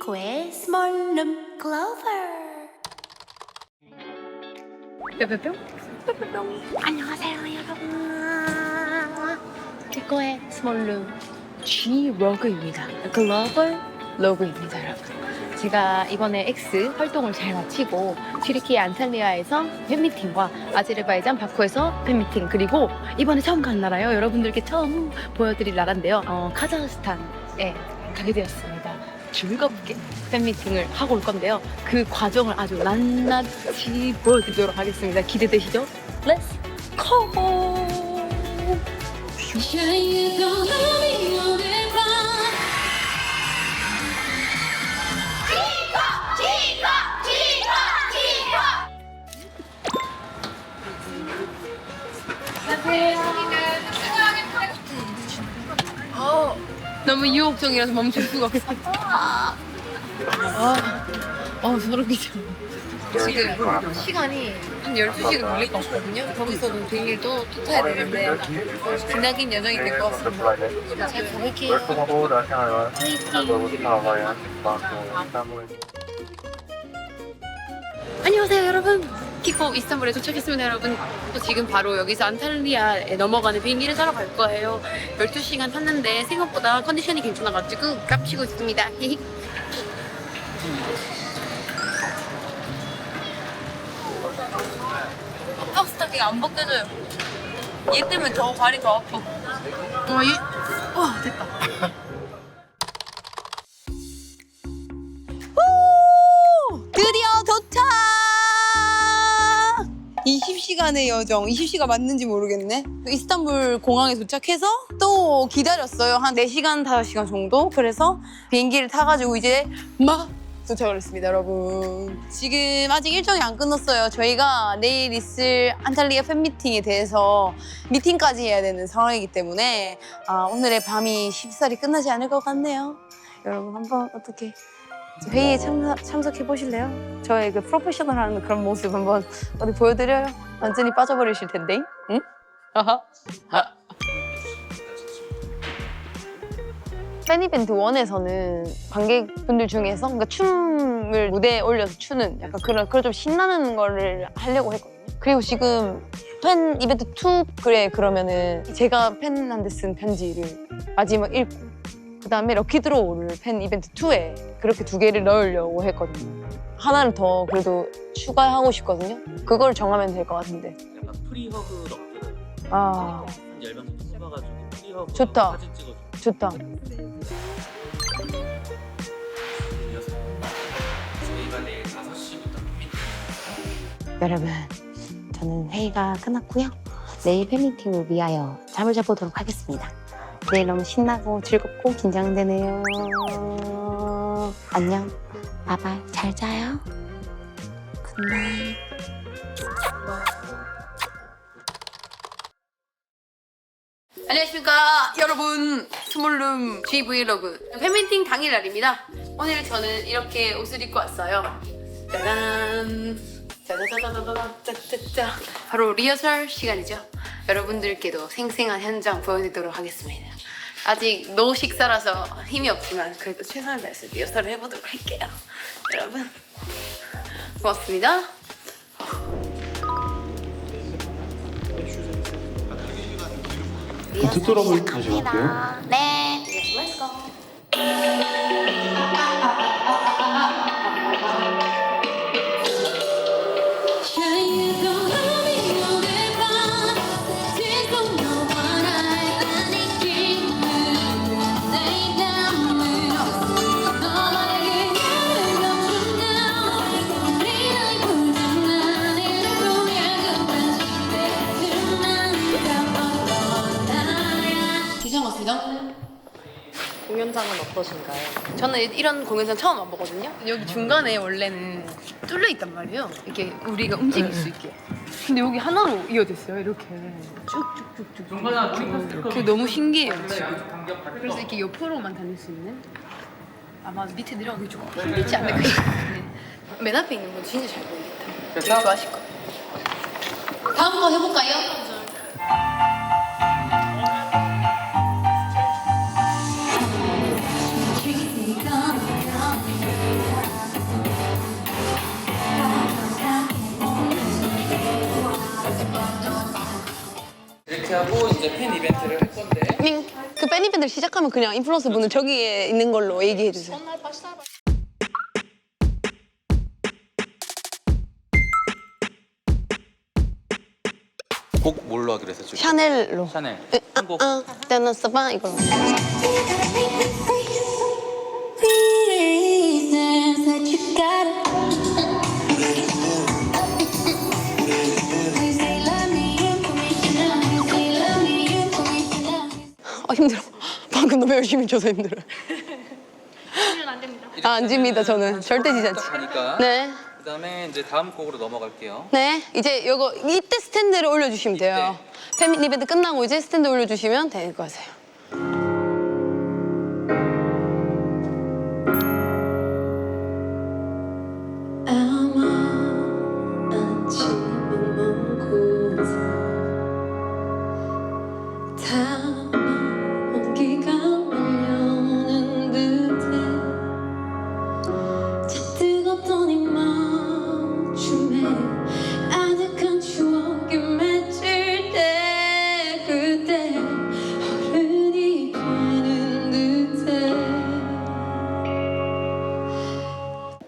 키코의 스몰룸 클로버. 뿅뿅뿅 뿅뿅뿅. 안녕하세요 여러분. 키코의 스몰룸 G 로그입니다. 글로벌 로그입니다 여러분. 제가 이번에 X 활동을 잘 마치고 튀르키예 안탈리아에서 팬미팅과 아제르바이잔 바쿠에서 팬미팅, 그리고 이번에 처음 간 나라요. 여러분들께 처음 보여드릴 나라인데요. 카자흐스탄에 가게 되었습니다. 즐겁게 팬미팅을 하고 올 건데요. 그 과정을 아주 낱낱이 보여드리도록 하겠습니다. 기대되시죠? Let's go! 너무 유혹적이라서 멈출 수가 없어. 소름 끼쳐. 지금 시간이 한 12시간 걸릴 것 같거든요. 거기서도 비행기도 또 타야 되는데 기나긴 여정이 될 것 같습니다. 잘 가볼게요. 안녕하세요 여러분. 키코 이스탄불에 도착했습니다 여러분. 또 지금 바로 여기서 안탈리아에 넘어가는 비행기를 타러 갈 거예요. 12시간 탔는데 생각보다 컨디션이 괜찮아가지고 깝치고 있습니다. 버스 타기가 안 벗겨져요. 얘 때문에 더 발이 더 아파. 됐다. 드디어 도착! 20시간의 여정. 20시간 맞는지 모르겠네. 이스탄불 공항에 도착해서 또 기다렸어요. 한 4시간, 5시간 정도. 그래서 비행기를 타가지고 이제 막 도착을 했습니다, 여러분. 지금 아직 일정이 안 끝났어요. 저희가 내일 있을 안탈리아 팬미팅에 대해서 미팅까지 해야 되는 상황이기 때문에 오늘의 밤이 쉽사리 끝나지 않을 것 같네요. 여러분 한번 어떻게 회의에 참석해 보실래요? 저의 그 프로페셔널한 그런 모습 한번 어디 보여드려요? 완전히 빠져버리실 텐데, 응? 아하. 팬 이벤트 1에서는 관객분들 중에서 그러니까 춤을 무대에 올려서 추는 약간 그런 좀 신나는 거를 하려고 했거든요. 그리고 지금 팬 이벤트 2 그러면은 제가 팬한테 쓴 편지를 마지막 읽고 그 다음에 럭키 드로우를 팬 이벤트 2에 그렇게 2개를 넣으려고 했거든요. 하나를 더 그래도 추가하고 싶거든요. 그걸 정하면 될 것 같은데. 약간 프리허그 럭키를 아, 한 10명 정도 뽑아가지고 프리허그 좋다. 사진 찍어줘. 좋다. 저희가 내일 5시부터 여러분, 저는 회의가 끝났고요. 내일 팬미팅을 위하여 잠을 자보도록 하겠습니다. 내일 너무 신나고 즐겁고 긴장되네요. 안녕, 바이바이, 잘 자요. 굿나잇. 안녕하십니까 여러분. 스몰룸 G 브이로그 팬미팅 당일날입니다. 오늘 저는 이렇게 옷을 입고 왔어요. 짜잔. 짜자자자자자자자. 바로 리허설 시간이죠. 여러분들께도 생생한 현장 보여드리도록 하겠습니다. 아직 노 식사라서 힘이 없지만 그래도 최선을 다해서 리허설을 해보도록 할게요. 여러분 고맙습니다. 뒤돌아볼 다시 갈게요. 네. Let's go. 괜찮았습니다. 공연장은 어떠신가요? 저는 이런 공연장 처음 와보거든요. 여기 중간에 원래는 뚫려 있단 말이에요. 이렇게 우리가 움직일 수 있게. 근데 여기 하나로 이어졌어요. 이렇게 쭉쭉쭉쭉. 그게 너무 신기해요 지금. 그래서 이렇게 옆으로만 다닐 수 있는. 아마 밑에 내려가기 좀 힘들지 않을까 싶은데 맨 앞에 있는 분 진짜 잘 보이겠다. 되게 좋아하실 거예요. 다음 거 해볼까요? 하고 이제 팬 이벤트를 할 건데 그 팬 이벤트를 시작하면 그냥 인플루언서 분은 저기에 있는 걸로 얘기해 주세요. 곡 뭘로 하기로 했어 지금? 샤넬로. 샤넬 에, 한곡 때는 써봐 이걸로. 힘들어. 방금 너무 열심히 쳐서 힘들어요. 안 집니다, 저는. 절대 지지 않지. 하니까 네. 그다음에 이제 다음 곡으로 넘어갈게요. 네. 이제 요거, 이때 스탠드를 올려주시면 돼요. 팬 이벤트 끝나고 이제 스탠드 올려주시면 될 것 같아요.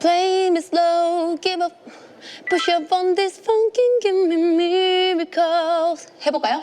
Play me slow, give up, push up on this funk and give me miracles. 해볼까요?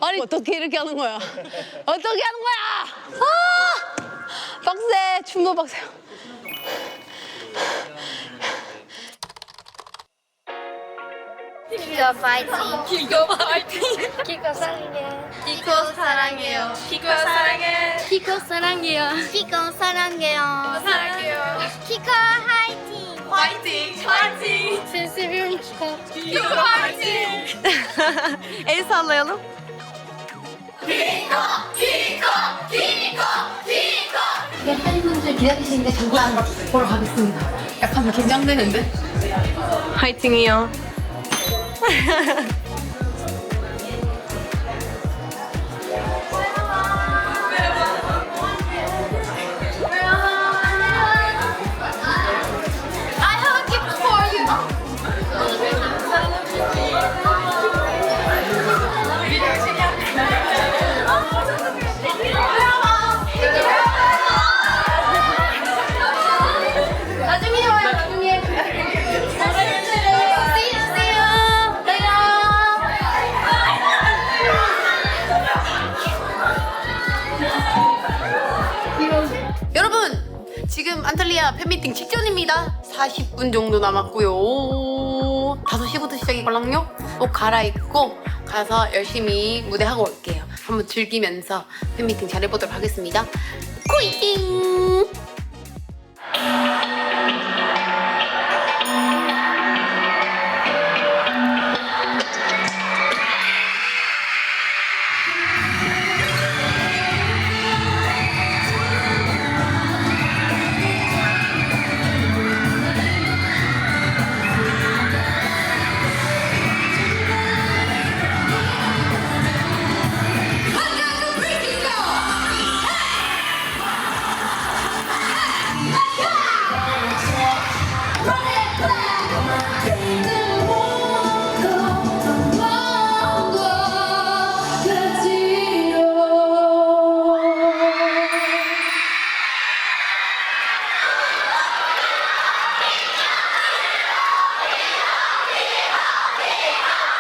아니 어떻게 이렇게 하는 거야? 어떻게 하는 거야? 아! 빡세. 춤도 빡세요. 기거 파이팅. 기거 파이팅. 기거 사랑해. 기거 사랑해요. 기거 사랑해. 기거 사랑해요. 기거 사랑해요. 사랑해요. 기거 화이팅. 화이팅. 화이팅. 센스를 기거. 기거 화이팅. El sallayalım. 팬분들 기다리시는데 잠깐 보러 가겠습니다. 약간 긴장되는데? 화이팅이요. I have a gift for you. 나중에 와요. 나중에. See you. 여러분! 지금 안탈리아 팬미팅 직전입니다. 40분 정도 남았고요. 5시부터 시작이걸랑요? 옷 갈아입고 가서 열심히 무대하고 올게요. 한번 즐기면서 팬미팅 잘해보도록 하겠습니다. 코이팅!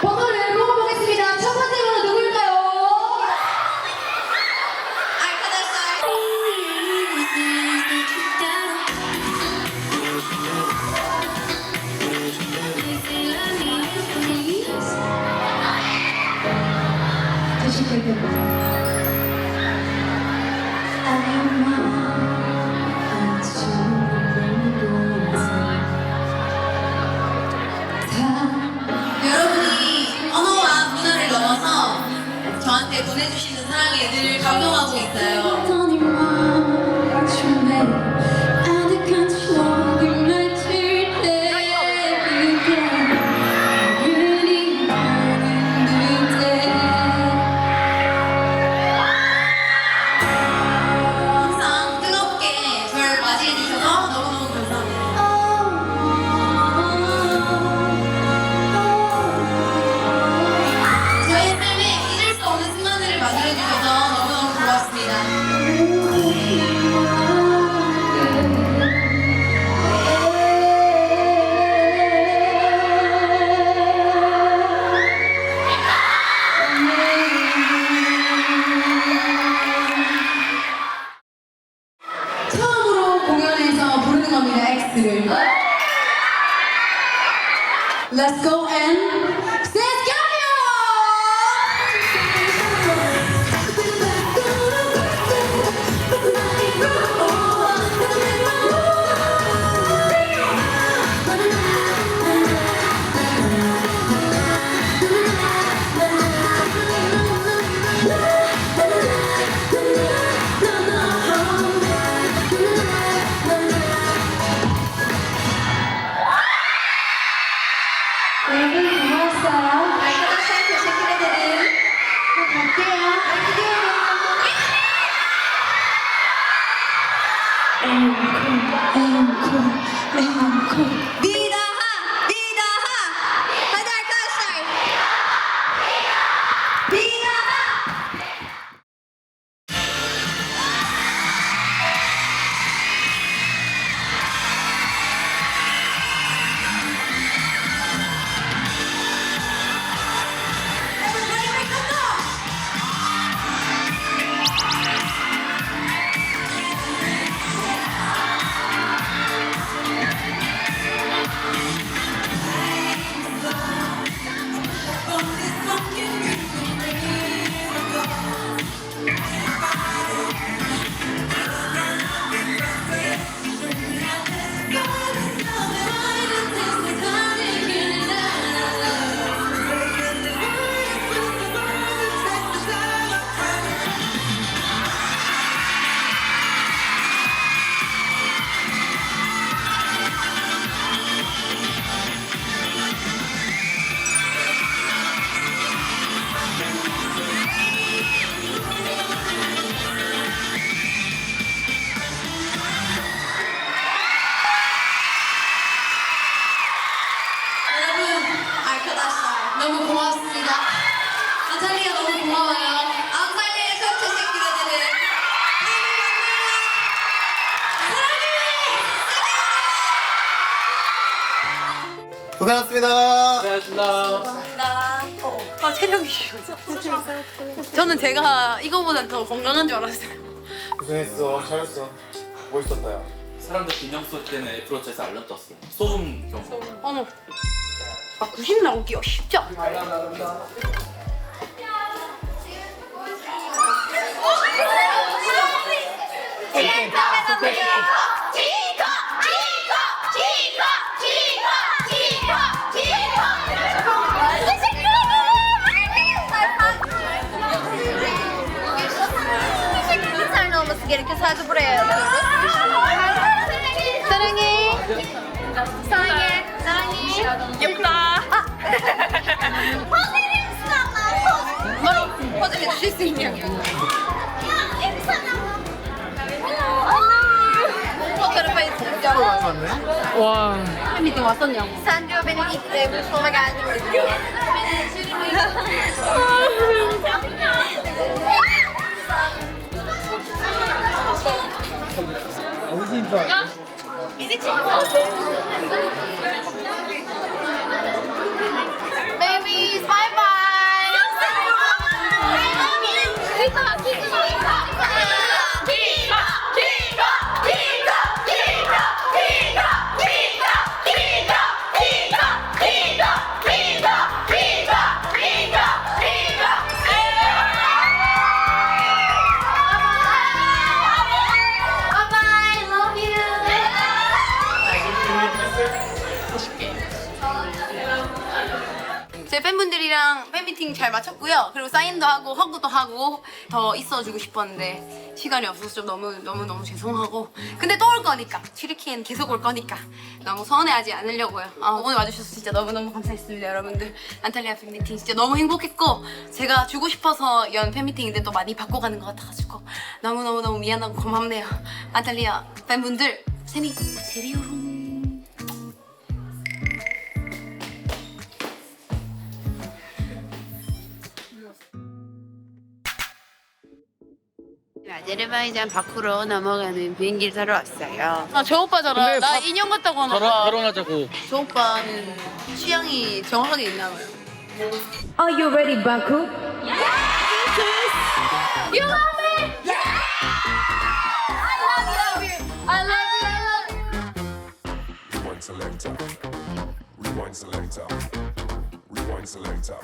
번호를 뽑아보겠습니다. 첫 번째 번호 누구일까요? 주실 때입니다. 여러분이 언어와 문화를 넘어서 저한테 저한테 보내주시는 사랑에 늘 감동하고 있어요. 항상 뜨겁게 저를 맞이해주셔서 너무너무 감사합니다. 저의 삶에 잊을 수 없는 순간들을 만들어주셔서 너무너무 고맙습니다. 처음으로 공연에서 부르는 겁니다, X를. Let's go and 여러분 고마웠어요. arkadaşlar teşekkür ederim. 갈게요. 비다하! 비다하! hadi arkadaşlar. 비다하! 여러분, arkadaşlar 너무 고맙습니다. 안탈리아 너무 고마워요. 안탈리아 çok teşekkür ederim. 고생하셨습니다. 아 체력이 저는 제가 이거보단 더 건강한 줄 알았어요. 고생했어. 잘했어. 멋있었다, 야. 사람들 비명 쏠 때는 애플워치에서 알람 떴어. 소음 경보. 어머. 아 90 나오기가 쉽지 않아. olması gerekiyor. Sadece buraya yazıyoruz. 사랑해. 사랑해. 사랑해. 예쁘다. 포즈 해주시면 포즈. 퍼즐 해주실 수 있냐고. fotoğrafa yatıracağım. 와. 팬미팅 왔었냐고. Sen diyor benim ilk buluşmama geldin diyor. Babies, bye bye. I love you. Bye-bye, love you. 제 팬분들이랑 팬미팅 잘 마쳤고요. 그리고 사인도 하고 허그도 하고 더 있어주고 싶었는데 시간이 없어서 좀 너무 죄송하고 근데 또 올 거니까 튀르키예는 계속 올 거니까 너무 서운해하지 않으려고요. 오늘 와주셔서 진짜 너무너무 감사했습니다 여러분들. 안탈리아 팬미팅 진짜 너무 행복했고 제가 주고 싶어서 연 팬미팅인데 또 많이 바꿔가는 것 같아가지고 너무너무 미안하고 고맙네요. 안탈리아 팬분들 세리오롱. 아제르바이잔 밖으로 넘어가는 비행기를 타러 왔어요. 저 오빠잖아. 나 인형 같다고 하나 봐. 결혼하자고. 저 오빠는 취향이 정확하게 있나 봐요. Are you ready, Baku? You love me? Yeah! I love you. I love you. Rewind selector. Rewind selector. Rewind selector.